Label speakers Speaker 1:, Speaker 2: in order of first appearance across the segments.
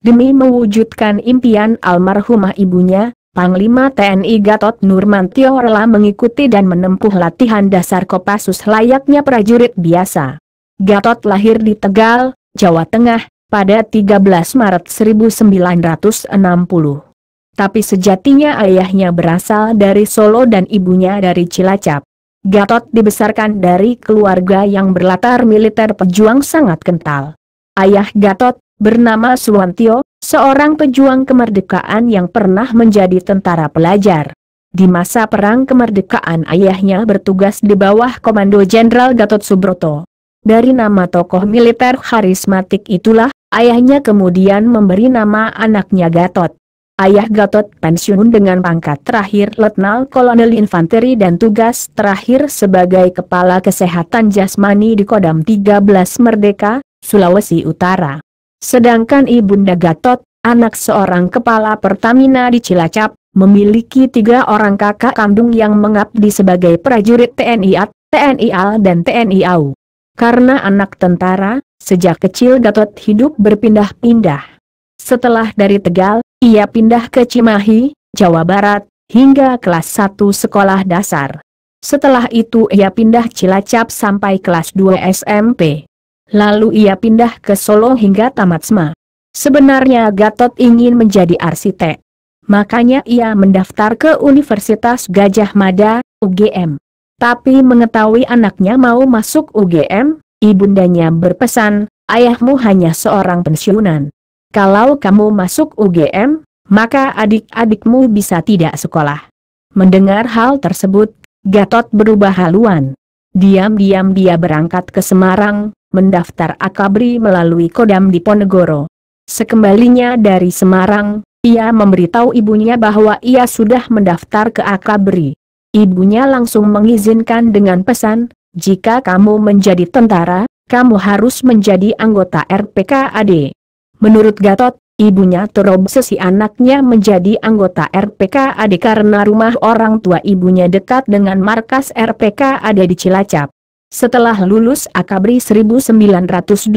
Speaker 1: Demi mewujudkan impian almarhumah ibunya, Panglima TNI Gatot Nurmantio rela mengikuti dan menempuh latihan dasar Kopassus layaknya prajurit biasa. Gatot lahir di Tegal, Jawa Tengah, pada 13 Maret 1960. Tapi sejatinya ayahnya berasal dari Solo dan ibunya dari Cilacap. Gatot dibesarkan dari keluarga yang berlatar militer pejuang sangat kental. Ayah Gatot bernama Suwantio, seorang pejuang kemerdekaan yang pernah menjadi tentara pelajar. Di masa Perang Kemerdekaan ayahnya bertugas di bawah Komando Jenderal Gatot Subroto. Dari nama tokoh militer karismatik itulah, ayahnya kemudian memberi nama anaknya Gatot. Ayah Gatot pensiun dengan pangkat terakhir Letnan Kolonel Infanteri dan tugas terakhir sebagai Kepala Kesehatan Jasmani di Kodam 13 Merdeka, Sulawesi Utara. Sedangkan ibunda Gatot, anak seorang kepala Pertamina di Cilacap, memiliki 3 orang kakak kandung yang mengabdi sebagai prajurit TNI AT, TNI AL dan TNI AU. Karena anak tentara, sejak kecil Gatot hidup berpindah-pindah. Setelah dari Tegal, ia pindah ke Cimahi, Jawa Barat, hingga kelas 1 sekolah dasar. Setelah itu ia pindah Cilacap sampai kelas 2 SMP. Lalu ia pindah ke Solo hingga tamat SMA. Sebenarnya Gatot ingin menjadi arsitek. Makanya ia mendaftar ke Universitas Gadjah Mada, UGM. Tapi mengetahui anaknya mau masuk UGM, ibundanya berpesan, ayahmu hanya seorang pensiunan. Kalau kamu masuk UGM, maka adik-adikmu bisa tidak sekolah. Mendengar hal tersebut, Gatot berubah haluan. Diam-diam dia berangkat ke Semarang, mendaftar akabri melalui Kodam Diponegoro. Sekembalinya dari Semarang, ia memberitahu ibunya bahwa ia sudah mendaftar ke akabri. Ibunya langsung mengizinkan dengan pesan, jika kamu menjadi tentara, kamu harus menjadi anggota RPKAD. Menurut Gatot, ibunya terobsesi anaknya menjadi anggota RPKAD karena rumah orang tua ibunya dekat dengan markas RPKAD di Cilacap. Setelah lulus akabri 1982,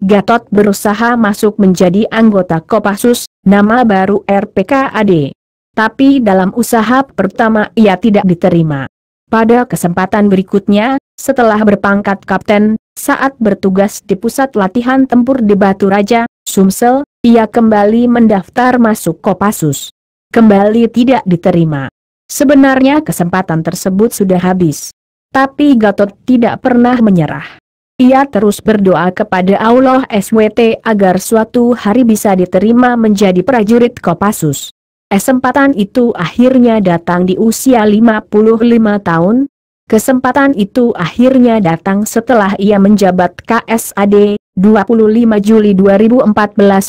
Speaker 1: Gatot berusaha masuk menjadi anggota Kopassus, nama baru RPKAD. Tapi dalam usaha pertama ia tidak diterima. Pada kesempatan berikutnya, setelah berpangkat kapten, saat bertugas di pusat latihan tempur di Batu Raja, Sumsel, ia kembali mendaftar masuk Kopassus. Kembali tidak diterima. Sebenarnya kesempatan tersebut sudah habis. Tapi Gatot tidak pernah menyerah. Ia terus berdoa kepada Allah SWT agar suatu hari bisa diterima menjadi prajurit Kopassus. Kesempatan itu akhirnya datang di usia 55 tahun. Kesempatan itu akhirnya datang setelah ia menjabat KSAD, 25 Juli 2014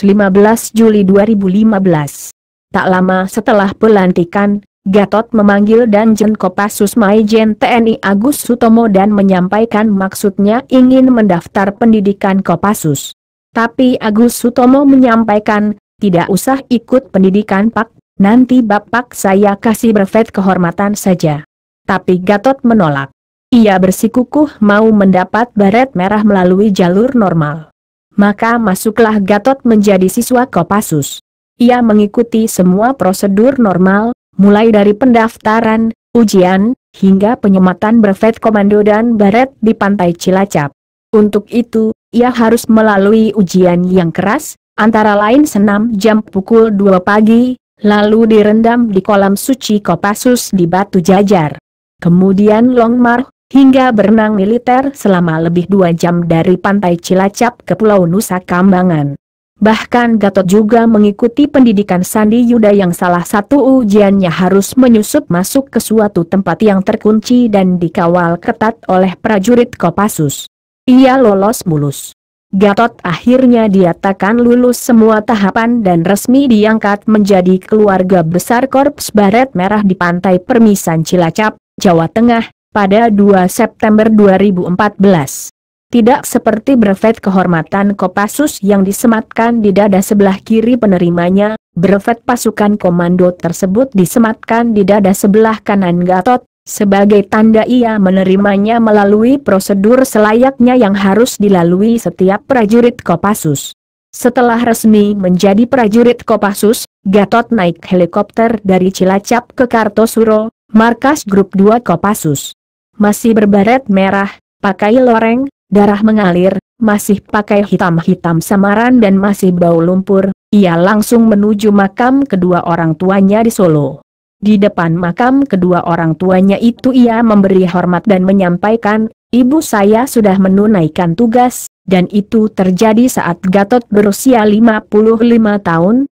Speaker 1: – 15 Juli 2015. Tak lama setelah pelantikan, Gatot memanggil Danjen Kopassus Maijen TNI Agus Sutomo dan menyampaikan maksudnya ingin mendaftar pendidikan Kopassus. Tapi Agus Sutomo menyampaikan, tidak usah ikut pendidikan Pak, nanti Bapak saya kasih brevet kehormatan saja. Tapi Gatot menolak. Ia bersikukuh mau mendapat baret merah melalui jalur normal. Maka masuklah Gatot menjadi siswa Kopassus. Ia mengikuti semua prosedur normal, mulai dari pendaftaran, ujian, hingga penyematan brevet komando dan baret di Pantai Cilacap. Untuk itu, ia harus melalui ujian yang keras, antara lain senam jam pukul 2 pagi, lalu direndam di kolam suci Kopassus di Batu Jajar. Kemudian long march, hingga berenang militer selama lebih 2 jam dari Pantai Cilacap ke Pulau Nusa Kambangan. Bahkan Gatot juga mengikuti pendidikan Sandi Yuda yang salah satu ujiannya harus menyusup masuk ke suatu tempat yang terkunci dan dikawal ketat oleh prajurit Kopassus. Ia lolos mulus. Gatot akhirnya dinyatakan lulus semua tahapan dan resmi diangkat menjadi keluarga besar Korps Baret Merah di Pantai Permisan Cilacap, Jawa Tengah, pada 2 September 2014. Tidak seperti brevet kehormatan Kopassus yang disematkan di dada sebelah kiri penerimanya, brevet pasukan komando tersebut disematkan di dada sebelah kanan Gatot, sebagai tanda ia menerimanya melalui prosedur selayaknya yang harus dilalui setiap prajurit Kopassus. Setelah resmi menjadi prajurit Kopassus, Gatot naik helikopter dari Cilacap ke Kartosuro, markas grup 2 Kopassus. Masih berbaret merah, pakai loreng, darah mengalir, masih pakai hitam-hitam samaran dan masih bau lumpur, ia langsung menuju makam kedua orang tuanya di Solo. Di depan makam kedua orang tuanya itu ia memberi hormat dan menyampaikan, "Ibu saya sudah menunaikan tugas," dan itu terjadi saat Gatot berusia 55 tahun.